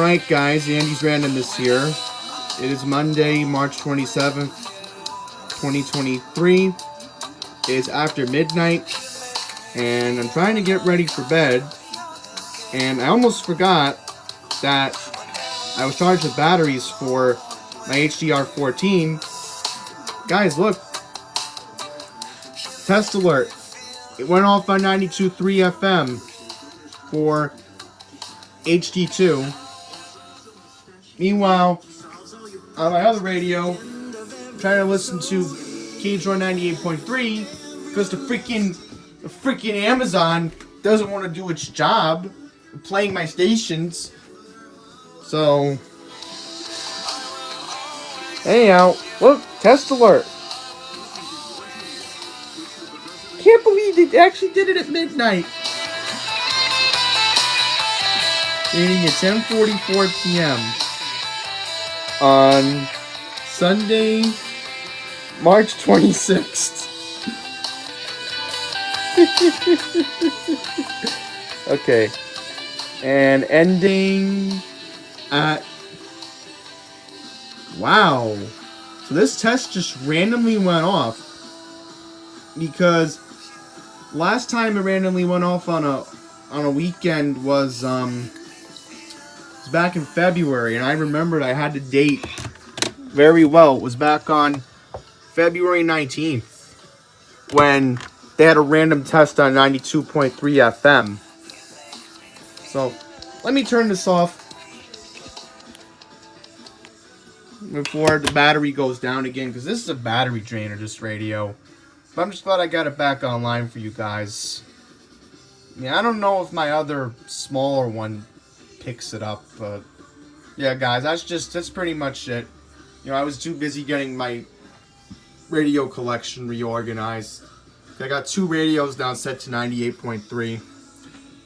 Alright guys, Andy's Randomness here. It is Monday, March 27th, 2023. It's after midnight, and I'm trying to get ready for bed, and I almost forgot that I was charged with batteries for my HDR14. Guys, look. Test alert. It went off on 92.3 FM for HD2. Meanwhile, on my other radio, I'm trying to listen to KJOR 98.3 because the freaking Amazon doesn't want to do its job of playing my stations. So, anyhow, look, test alert. Can't believe they actually did it at midnight. Meaning at 10:44 p.m. on Sunday, March 26th. Okay. And ending at... Wow. So this test just randomly went off. Because last time it randomly went off on a weekend was back in February, and I remembered I had the date very well. It was back on February 19th when they had a random test on 92.3 FM. So let me turn this off before the battery goes down again, because this is a battery drainer, this radio. But I'm just glad I got it back online for you guys. I mean, I don't know if my other smaller one picks it up, but yeah, guys, that's pretty much it. You know, I was too busy getting my radio collection reorganized. I got two radios now set to 98.3.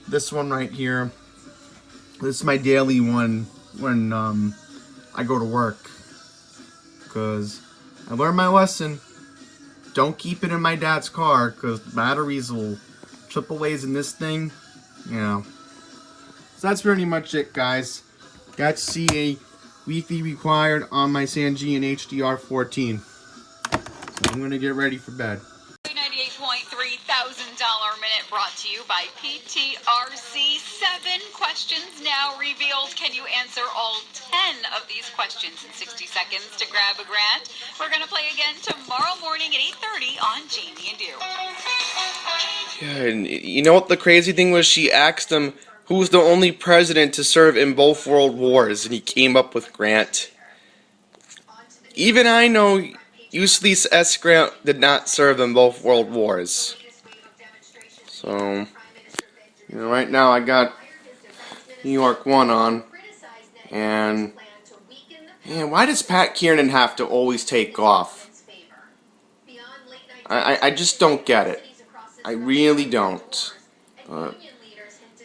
This one right here, this is my daily one when I go to work, because I learned my lesson. Don't keep it in my dad's car, because the batteries will AAA's in this thing. You know. So that's pretty much it, guys. Got to see a weekly required on my Sanji and HDR14. So I'm going to get ready for bed. $98.3 thousand minute brought to you by PTRC. 7 questions now revealed. Can you answer all 10 of these questions in 60 seconds to grab a grant? We're going to play again tomorrow morning at 8:30 on Jamie and Do. Yeah, and you know what the crazy thing was? She asked him who was the only president to serve in both world wars, and he came up with Grant. Even I know Ulysses S. Grant did not serve in both world wars. So, you know, right now I got New York 1 on, and man, why does Pat Kiernan have to always take off? I just don't get it. I really don't. But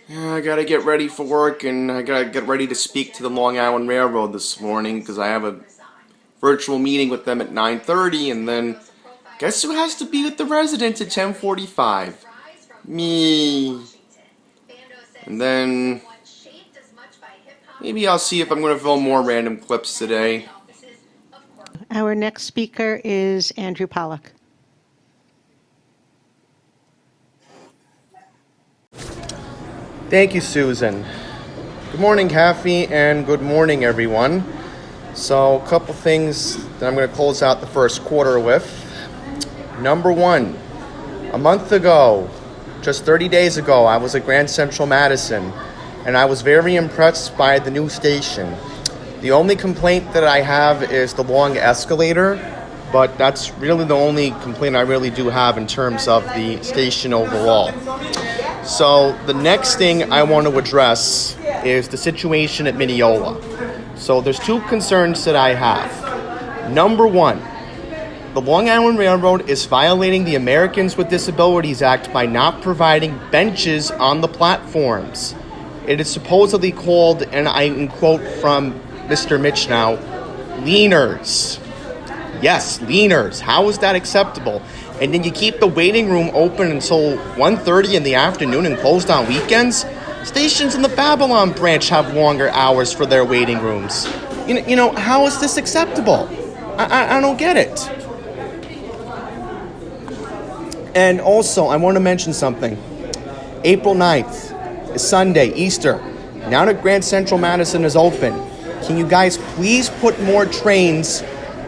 yeah, I gotta get ready for work, and I gotta get ready to speak to the Long Island Railroad this morning, because I have a virtual meeting with them at 9:30, and then guess who has to be with the residents at 10:45? Me. And then maybe I'll see if I'm going to film more random clips today. Our next speaker is Andrew Pollack. Thank you, Susan. Good morning, Kathy, and good morning, everyone. So, a couple things that I'm going to close out the first quarter with. Number one, a month ago, just 30 days ago, I was at Grand Central Madison, and I was very impressed by the new station. The only complaint that I have is the long escalator, but that's really the only complaint I really do have in terms of the station overall. So the next thing I want to address is the situation at Mineola. So there's two concerns that I have. Number one, the Long Island Railroad is violating the Americans with Disabilities Act by not providing benches on the platforms. It is supposedly called, and I can quote from Mr. Mitch now, leaners. Yes, leaners. How is that acceptable? And then you keep the waiting room open until 1:30 in the afternoon and closed on weekends? Stations in the Babylon branch have longer hours for their waiting rooms. How is this acceptable? I don't get it. And also, I want to mention something. April 9th is Sunday, Easter. Now that Grand Central Madison is open, can you guys please put more trains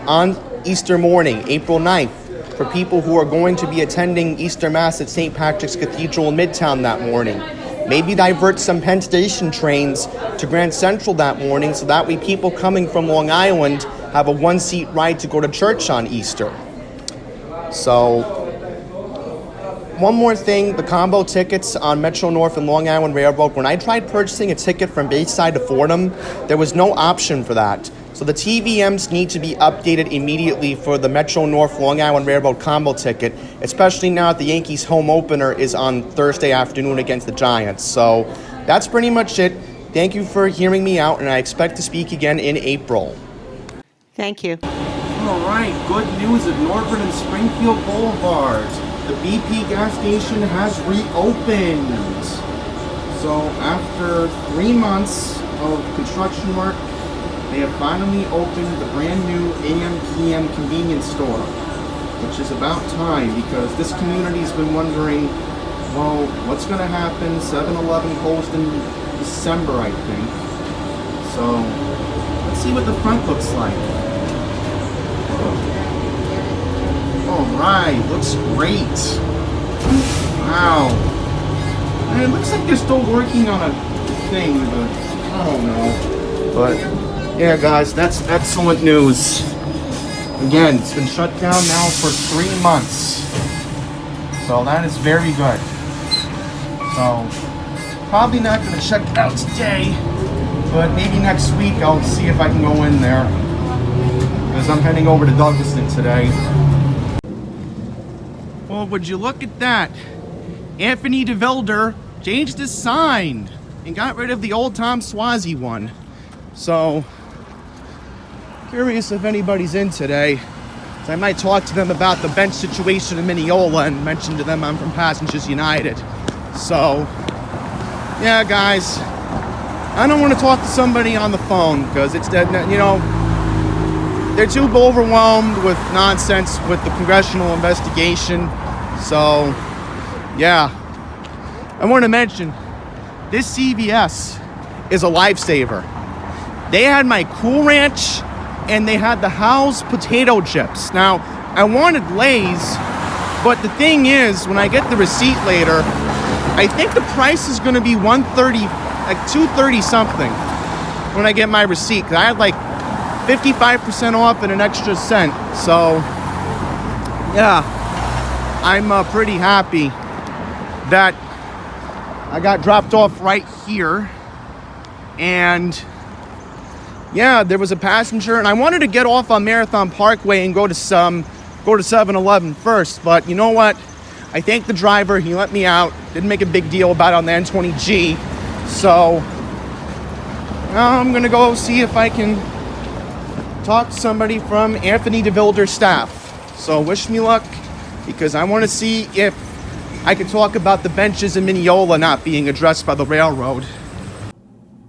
on Easter morning, April 9th, for people who are going to be attending Easter Mass at St. Patrick's Cathedral in Midtown that morning? Maybe divert some Penn Station trains to Grand Central that morning so that way people coming from Long Island have a one-seat ride to go to church on Easter. So, one more thing, the combo tickets on Metro North and Long Island Railroad, when I tried purchasing a ticket from Bayside to Fordham, there was no option for that. So the TVMs need to be updated immediately for the Metro North Long Island Railroad combo ticket, especially now that the Yankees home opener is on Thursday afternoon against the Giants. So that's pretty much it. Thank you for hearing me out, and I expect to speak again in April. Thank you. All right, good news at Northern and Springfield Boulevard. The BP gas station has reopened. So after 3 months of construction work, they have finally opened the brand new AM/PM convenience store, which is about time because this community's been wondering, well, what's going to happen? 7-Eleven closed in December, I think. So let's see what the front looks like. Alright, looks great. Wow. And it looks like they're still working on a thing, but I don't know. But yeah, guys, that's excellent news. Again, it's been shut down now for 3 months. So that is very good. So probably not going to check it out today, but maybe next week I'll see if I can go in there. Because I'm heading over to Douglaston today. Well, would you look at that? Anthony DeVilder changed his sign and got rid of the old Tom Swazi one. So, curious if anybody's in today. So I might talk to them about the bench situation in Mineola and mention to them I'm from Passengers United. So, yeah, guys, I don't want to talk to somebody on the phone because it's dead. They're too overwhelmed with nonsense with the congressional investigation. So, yeah. I want to mention, this CVS is a lifesaver. They had my Cool Ranch, and they had the Howes potato chips. Now, I wanted Lay's, but the thing is, when I get the receipt later, I think the price is going to be $130, like $230 something when I get my receipt. 'Cause I had like 55% off and an extra cent. So, yeah, I'm pretty happy that I got dropped off right here. And yeah, there was a passenger, and I wanted to get off on Marathon Parkway and go to 7-Eleven first. But you know what? I thanked the driver. He let me out. Didn't make a big deal about it on the N20G. So now I'm gonna go see if I can talk to somebody from Anthony DeVilder's staff. So wish me luck, because I want to see if I can talk about the benches in Mineola not being addressed by the railroad.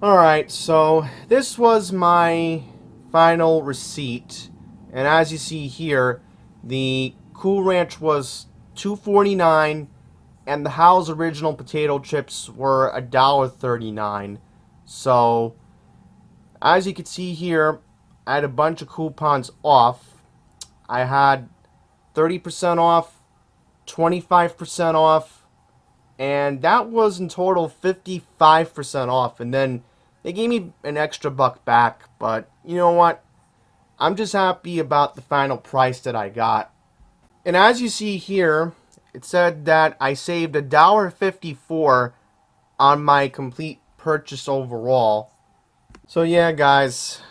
Alright, so this was my final receipt. And as you see here, the Cool Ranch was $2.49 and the Howes original potato chips were $1.39. So, as you can see here, I had a bunch of coupons off. I had 30% off, 25% off, and that was in total 55% off. And then they gave me an extra $1 back, but you know what? I'm just happy about the final price that I got. And as you see here, it said that I saved $1.54 on my complete purchase overall. So yeah, guys,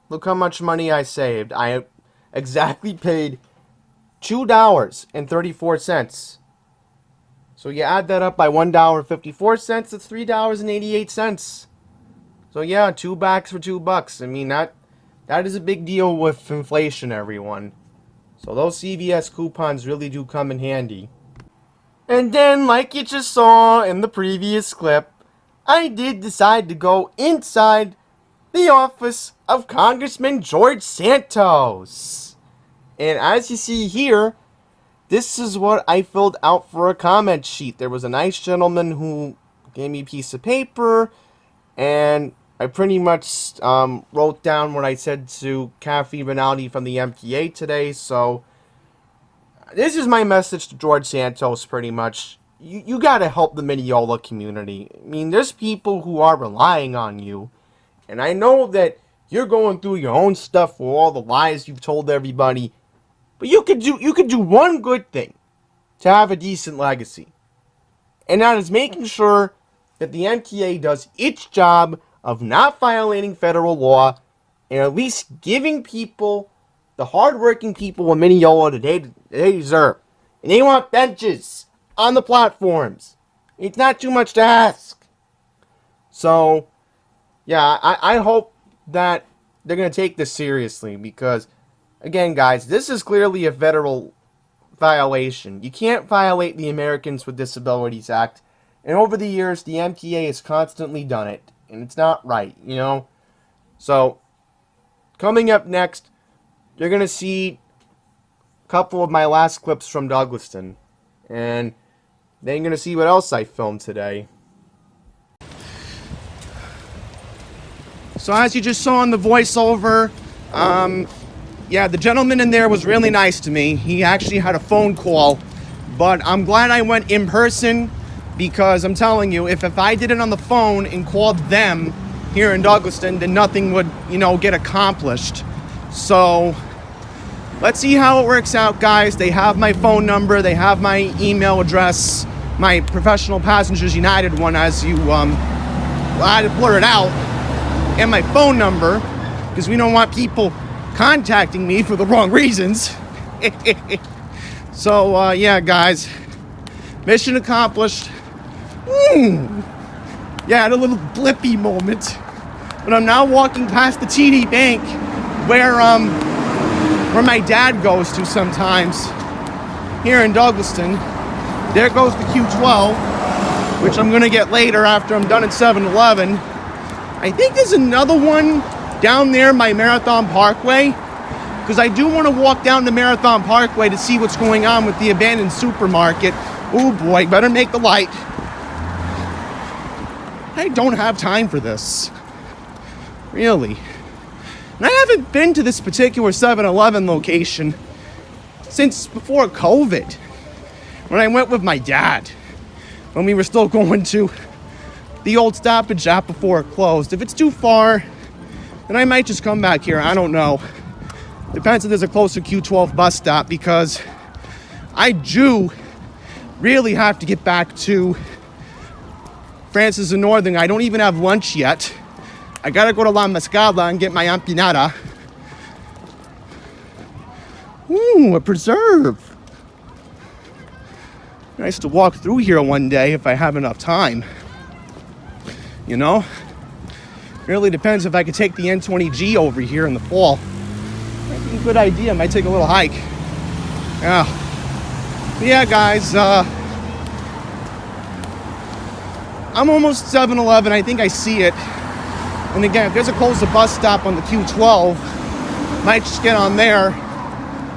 look how much money I saved. I exactly paid $2.34. So you add that up by $1.54, it's $3.88. So yeah, $2 for $2. I mean, that is a big deal with inflation, everyone. So those CVS coupons really do come in handy. And then, like you just saw in the previous clip, I did decide to go inside the office of Congressman George Santos. And as you see here, this is what I filled out for a comment sheet. There was a nice gentleman who gave me a piece of paper, and I pretty much wrote down what I said to Kathy Rinaldi from the MTA today. So this is my message to George Santos, pretty much. You got to help the Mineola community. I mean, there's people who are relying on you. And I know that you're going through your own stuff for all the lies you've told everybody. But you could do one good thing to have a decent legacy. And that is making sure that the MTA does its job of not violating federal law and at least giving people, the hardworking people in Mineola, that they deserve. And they want benches on the platforms. It's not too much to ask. So, yeah, I hope that they're going to take this seriously because, again, guys, this is clearly a federal violation. You can't violate the Americans with Disabilities Act. And over the years, the MTA has constantly done it. And it's not right, you know? So, coming up next, you're going to see a couple of my last clips from Douglaston. And then you're going to see what else I filmed today. So as you just saw in the voiceover, yeah, the gentleman in there was really nice to me. He actually had a phone call, but I'm glad I went in person because I'm telling you, if I did it on the phone and called them here in Douglaston, then nothing would, get accomplished. So let's see how it works out, guys. They have my phone number, they have my email address, my Professional Passengers United one, as you, I had to blur it out, and my phone number, because we don't want people contacting me for the wrong reasons. So, yeah, guys, mission accomplished. Yeah, I had a little blippy moment, but I'm now walking past the TD Bank where my dad goes to sometimes here in Douglaston. There goes the Q12, which I'm gonna get later after I'm done at 7-Eleven. I think there's another one down there by Marathon Parkway, because I do want to walk down to Marathon Parkway to see what's going on with the abandoned supermarket. Oh boy, better make the light. I don't have time for this. Really. And I haven't been to this particular 7-Eleven location since before COVID, when I went with my dad, when we were still going to the old Stop and Shop before it closed. If it's too far, then I might just come back here. I don't know. Depends if there's a closer Q12 bus stop, because I do really have to get back to Francis and Northern. I don't even have lunch yet. I gotta go to La Mescala and get my empanada. Ooh, a preserve. Nice to walk through here one day if I have enough time. Really depends if I could take the N20G over here in the fall. Might be a good idea. Might take a little hike. Yeah, guys. I'm almost 7-Eleven. I think I see it. And again, if there's a closer bus stop on the Q12, might just get on there.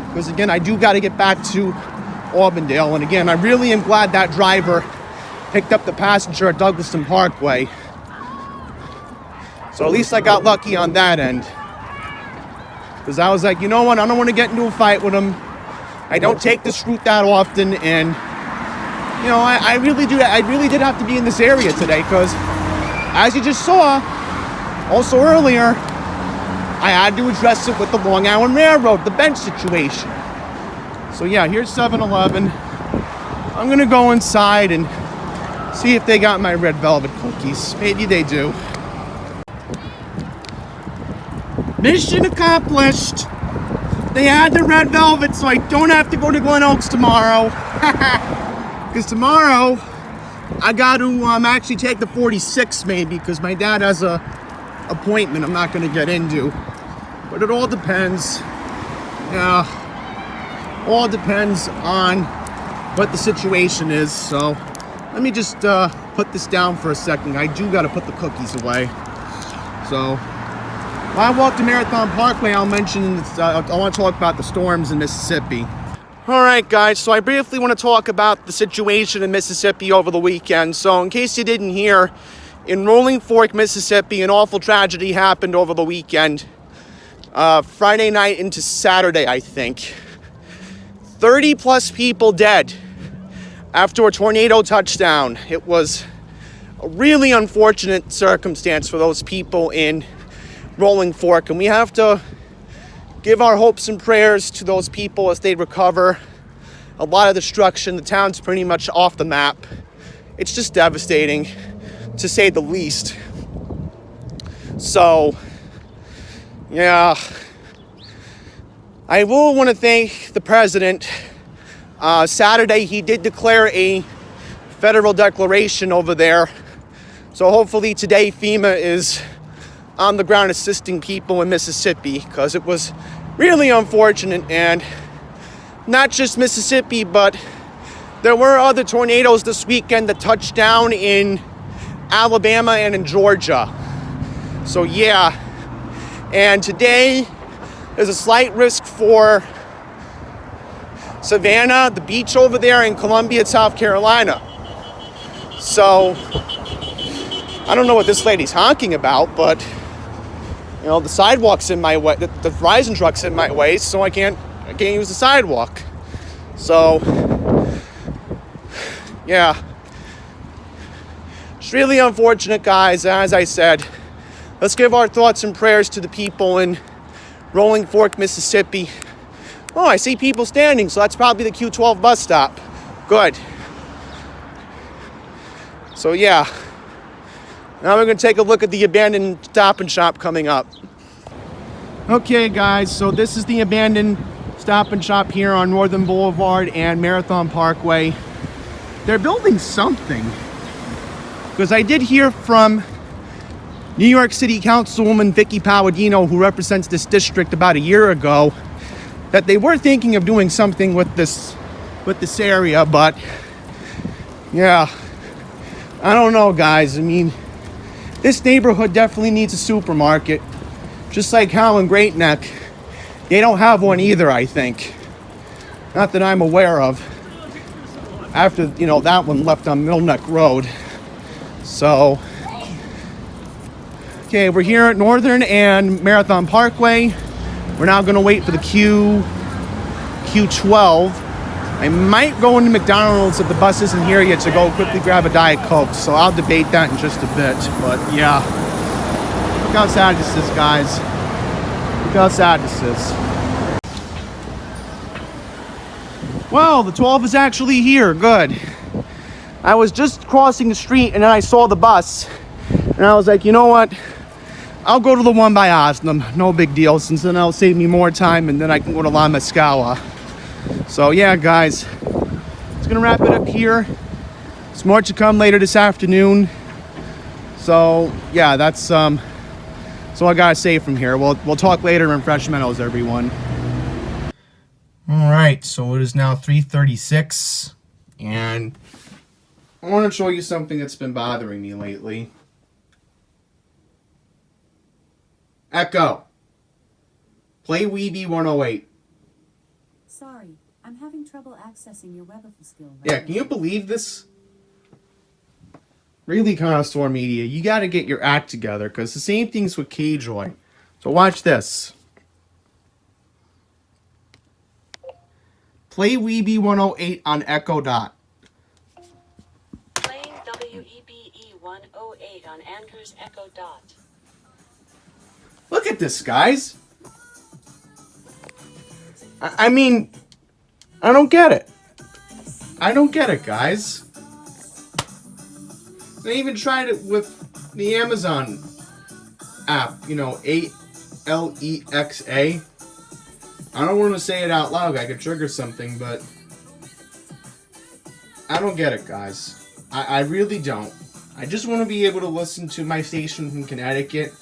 Because again, I do got to get back to Auburndale. And again, I really am glad that driver picked up the passenger at Douglaston Parkway. So at least I got lucky on that end. Because I was like, you know what? I don't want to get into a fight with him. I don't take this route that often. And, I really did have to be in this area today. Because as you just saw, also earlier, I had to address it with the Long Island Railroad, the bench situation. So yeah, here's 7-Eleven. I'm going to go inside and see if they got my red velvet cookies. Maybe they do. Mission accomplished. They had the red velvet, so I don't have to go to Glen Oaks tomorrow. Because tomorrow, I got to actually take the 46 maybe, because my dad has a appointment I'm not going to get into. But it all depends. All depends on what the situation is. So let me just put this down for a second. I do got to put the cookies away. So, while I walk to Marathon Parkway, I'll mention, I want to talk about the storms in Mississippi. All right, guys, so I briefly want to talk about the situation in Mississippi over the weekend. So, in case you didn't hear, in Rolling Fork, Mississippi, an awful tragedy happened over the weekend. Friday night into Saturday, I think. 30 plus people dead after a tornado touchdown. It was a really unfortunate circumstance for those people in Rolling Fork, and we have to give our hopes and prayers to those people as they recover. A lot of destruction. The town's pretty much off the map. It's just devastating, to say the least. So, yeah, I will want to thank the president. Saturday, he did declare a federal declaration over there. So hopefully today FEMA is on the ground assisting people in Mississippi, because it was really unfortunate. And not just Mississippi, but there were other tornadoes this weekend that touched down in Alabama and in Georgia. So yeah, and today there's a slight risk for Savannah, the beach over there, in Columbia, South Carolina. So I don't know what this lady's honking about, but you know, the sidewalk's in my way, the Verizon truck's in my way, so I can't use the sidewalk. So yeah, it's really unfortunate, guys. As I said, let's give our thoughts and prayers to the people in Rolling Fork, Mississippi. Oh, I see people standing, so that's probably the Q12 bus stop. Good. So yeah, now we're going to take a look at the abandoned Stop and Shop coming up. Okay, guys, so this is the abandoned Stop and Shop here on Northern Boulevard and Marathon Parkway. They're building something, because I did hear from New York City Councilwoman Vicky Palladino, who represents this district, about a year ago, that they were thinking of doing something with this area. But yeah, I don't know, guys. I mean, this neighborhood definitely needs a supermarket, just like how in Great Neck they don't have one either, I think. Not that I'm aware of, after, you know, that one left on Mill Neck Road. So okay, we're here at Northern and Marathon Parkway. We're now going to wait for the Q12. I might go into McDonald's if the bus isn't here yet to go quickly grab a Diet Coke. So I'll debate that in just a bit. But yeah, look how sad this is, guys. Look how sad this is. Well, the 12 is actually here. Good. I was just crossing the street and then I saw the bus. And I was like, you know what? I'll go to the one by Osnum. No big deal, since then that'll save me more time and then I can go to La Mescala. So yeah, guys, it's gonna wrap it up here. There's more to come later this afternoon. So yeah, that's all I gotta say from here. We'll talk later in Fresh Meadows, everyone. All right, so it is now 3:36, and I want to show you something that's been bothering me lately. Echo, play Weeby 108. Sorry, I'm having trouble accessing your WebAuthn skill. Yeah, can you believe this? Really, Connoisseur Media, you got to get your act together, because the same thing's with Kjoy. So watch this. Play Weeby 108 on Echo Dot. Playing WEBE 108 on Anchor's Echo Dot. Look at this, guys. I mean, I don't get it. I don't get it, guys. I even tried it with the Amazon app, you know, Alexa. I don't want to say it out loud, I could trigger something, but I don't get it, guys. I really don't. I just want to be able to listen to my station from Connecticut,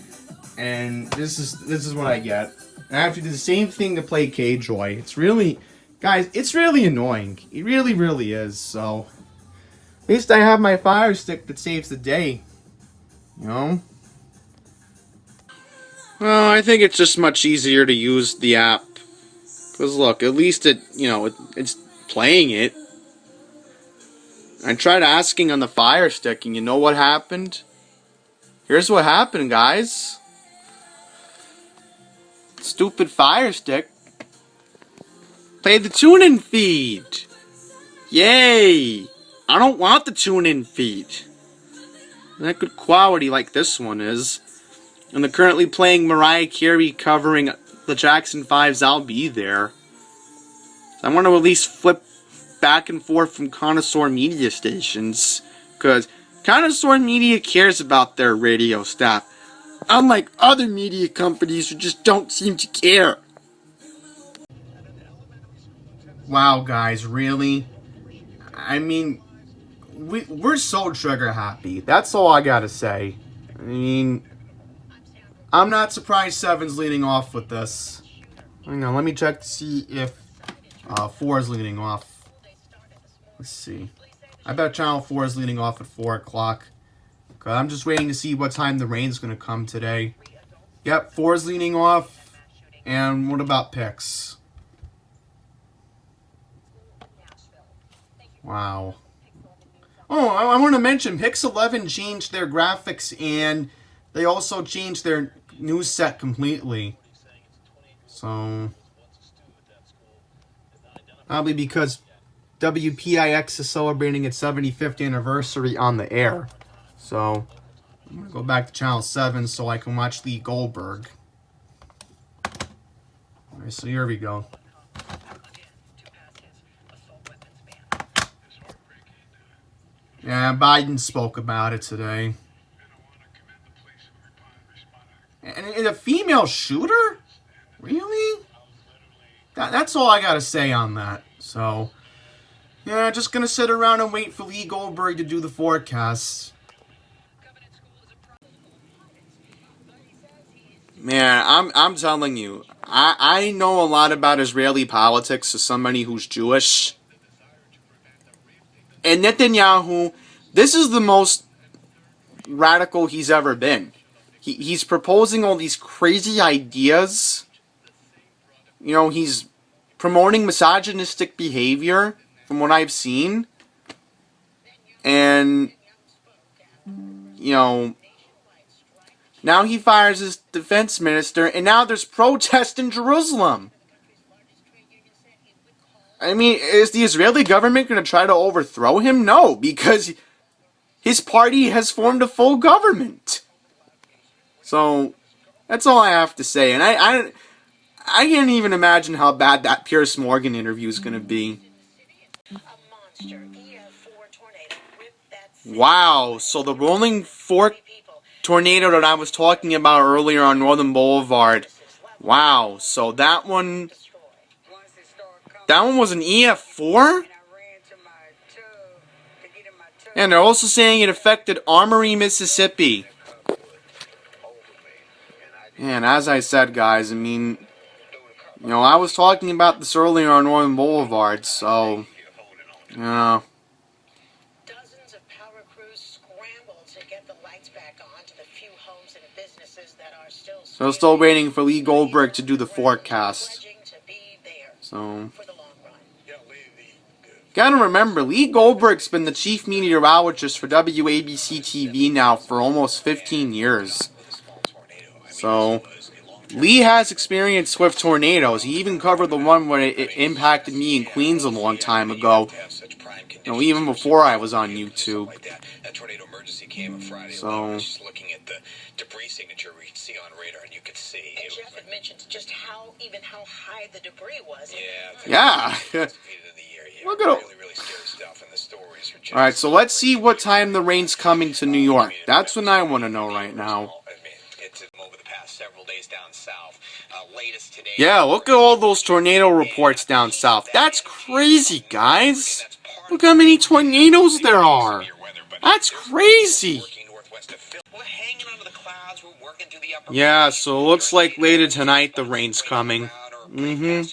and this is what I get. I have to do the same thing to play Kjoy. It's really, guys, it's really annoying. It really, really is. So, At least I have my Fire Stick that saves the day. You know? Well, I think it's just much easier to use the app. Because look, at least it's playing it. I tried asking on the Fire Stick, and you know what happened? Here's what happened, guys. Stupid Fire Stick. Play the tune-in feed. Yay! I don't want the tune-in feed. Not good quality like this one is. And they're currently playing Mariah Carey covering the Jackson 5's I'll Be There. So I want to at least flip back and forth from Connoisseur Media stations. Because Connoisseur Media cares about their radio staff. Unlike other media companies who just don't seem to care. Wow, guys, really? I mean, we're so trigger happy. That's all I gotta say. I mean, I'm not surprised 7's leading off with this. Hang on, let me check to see if 4 is leading off. Let's see. I bet Channel 4 is leading off at 4 o'clock. I'm just waiting to see what time the rain's going to come today. Yep, 4 is leading off. And what about Pix? Wow. Oh, I want to mention, Pix 11 changed their graphics and they also changed their news set completely. So, probably because WPIX is celebrating its 75th anniversary on the air. So, I'm going to go back to Channel 7 so I can watch Lee Goldberg. Alright, so here we go. Yeah, Biden spoke about it today. And a female shooter? Really? That's all I gotta say on that. So, yeah, just gonna sit around and wait for Lee Goldberg to do the forecast. Man, I'm telling you, I know a lot about Israeli politics as somebody who's Jewish. And Netanyahu, this is the most radical he's ever been. He's proposing all these crazy ideas. You know, he's promoting misogynistic behavior, from what I've seen. And, you know, now he fires his defense minister, and now there's protests in Jerusalem. I mean, is the Israeli government going to try to overthrow him? No, because his party has formed a full government. So, that's all I have to say. And I can't even imagine how bad that Piers Morgan interview is going to be. Wow, so the rolling fork tornado that I was talking about earlier on Northern Boulevard. Wow, so that one was an EF4? And they're also saying it affected Armory, Mississippi. And as I said, guys, I mean, you know, I was talking about this earlier on Northern Boulevard, so, you know. Dozens of power crews scrambled to get the lights back on to the few homes and businesses that are still. So still waiting for Lee Goldberg to do the forecast. So, gotta remember, Lee Goldberg's been the chief meteorologist for WABC TV now for almost 15 years. So, Lee has experience with tornadoes. He even covered the one where it impacted me in Queens a long time ago. You know, even before I was on YouTube. So, debris signature we could see on radar, and you could see. And Jeff had mentioned just how high the debris was. yeah. Look at it. Alright, so let's see what time the rain's coming to New York. That's what I want to know right now. Yeah, look at all those tornado reports down south. That's crazy, guys. Look how many tornadoes there are. That's crazy. Yeah, so it looks like later tonight the rain's coming. As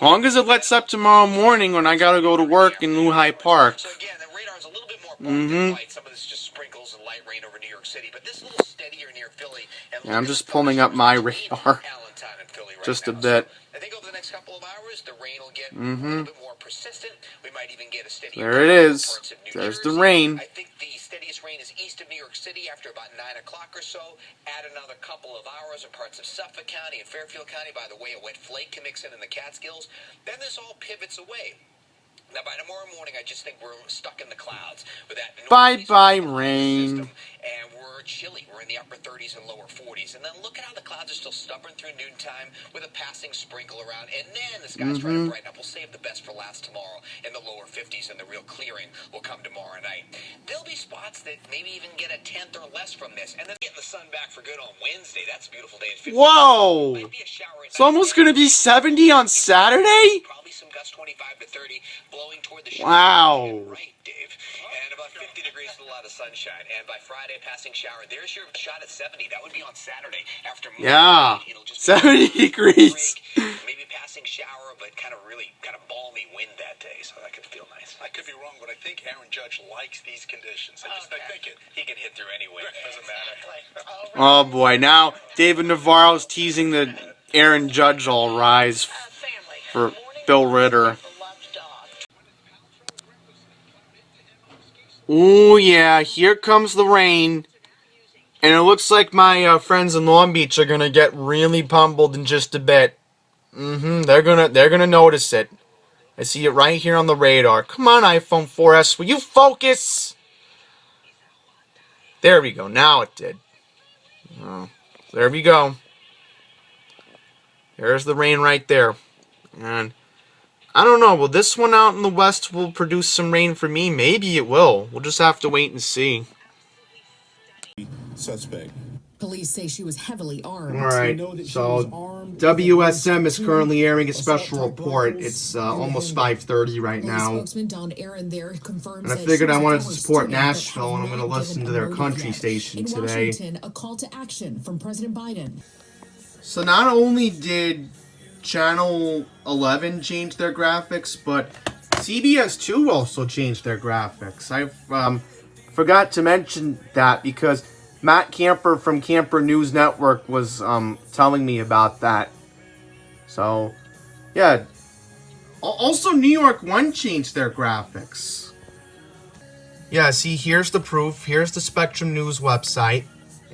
long as it lets up tomorrow morning when I gotta go to work in Lehigh Park. Some of this is just sprinkles and light rain over New York City, but this little steadier near Philly. And Yeah, I'm just pulling up my radar just a bit. I think over the next couple of hours, the rain will get a little bit more persistent. We might even get a steady. There it is. There's the rain. I think the steadiest rain is east of New York City after about 9 o'clock or so. Add another couple of hours in parts of Suffolk County and Fairfield County. By the way, a wet flake can mix in the Catskills. Then this all pivots away. Now, by tomorrow morning, I just think we're stuck in the clouds with that. Bye-bye, rain. And we're chilly. We're in the upper 30s and lower 40s. And then look at how the clouds are still stubborn through noontime with a passing sprinkle around. And then the sky's trying to brighten up. We'll save the best for last tomorrow in the lower 50s, and the real clearing will come tomorrow night. There'll be spots that maybe even get a tenth or less from this. And then getting the sun back for good on Wednesday. That's a beautiful day. 50. Whoa! Might be a shower at It's almost going to be 70 on Saturday? Probably some gusts 25 to 30 blowing toward the Wow. right, Dave. And about 50 degrees with a lot of sunshine. And by Friday, passing shower. There's your shot at 70. That would be on Saturday. After Yeah. it'll just 70 degrees. Maybe passing shower, but kind of balmy wind that day, so that could feel nice. I could be wrong, but I think Aaron Judge likes these conditions. I think it. He can hit through anyway. Doesn't matter. Oh boy, now David Navarro's teasing the Aaron Judge all rise for Bill Ritter. Ooh yeah, here comes the rain. And it looks like my friends in Long Beach are gonna get really pummeled in just a bit. They're gonna notice it. I see it right here on the radar. Come on, iPhone 4S, will you focus? There we go. Now it did. Oh, there we go. There's the rain right there. And I don't know. Will this one out in the west will produce some rain for me? Maybe it will. We'll just have to wait and see. Suspect. Police say she was heavily armed. All right, so WSM is currently airing a special report. It's almost 5:30 right now. Spokesman Don Aaron there confirms and I that figured I wanted to Sheriff's support student that Nashville, and I'm going to listen to their country station in today. Washington, a call to action from President Biden. So not only did Channel 11 change their graphics, but CBS 2 also changed their graphics. I forgot to mention that because Matt Camper from Camper News Network was telling me about that. So, yeah. Also, New York 1 changed their graphics. Yeah, see, here's the proof. Here's the Spectrum News website.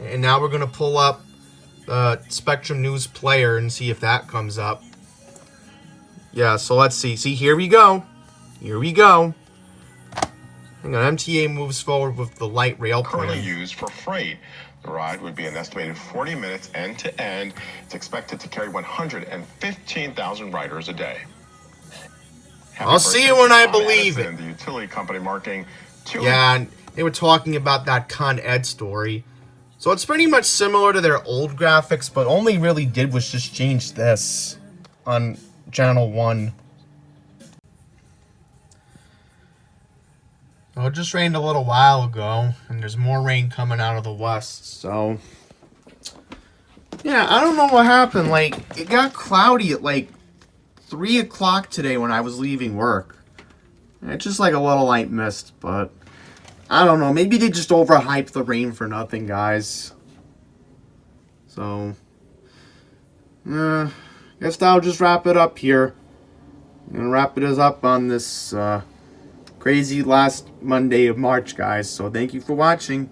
And now we're going to pull up the Spectrum News player and see if that comes up. Yeah, so let's see. See, here we go. Here we go. Hang on, MTA moves forward with the light rail currently plan. used for freight. The ride would be an estimated 40 minutes end to end. It's expected to carry 115,000 riders a day. I'll see you when I believe it. The utility company marking two. Yeah, and they were talking about that Con Ed story. So it's pretty much similar to their old graphics, but all they really did was just change this on Channel 1. Well, it just rained a little while ago, and there's more rain coming out of the west, so... Yeah, I don't know what happened. Like, it got cloudy at, like, 3 o'clock today when I was leaving work. It's just like a little light mist, but... I don't know. Maybe they just overhyped the rain for nothing, guys. So... guess that'll just wrap it up here. I'm gonna wrap it up on this, crazy last Monday of March, guys. So thank you for watching.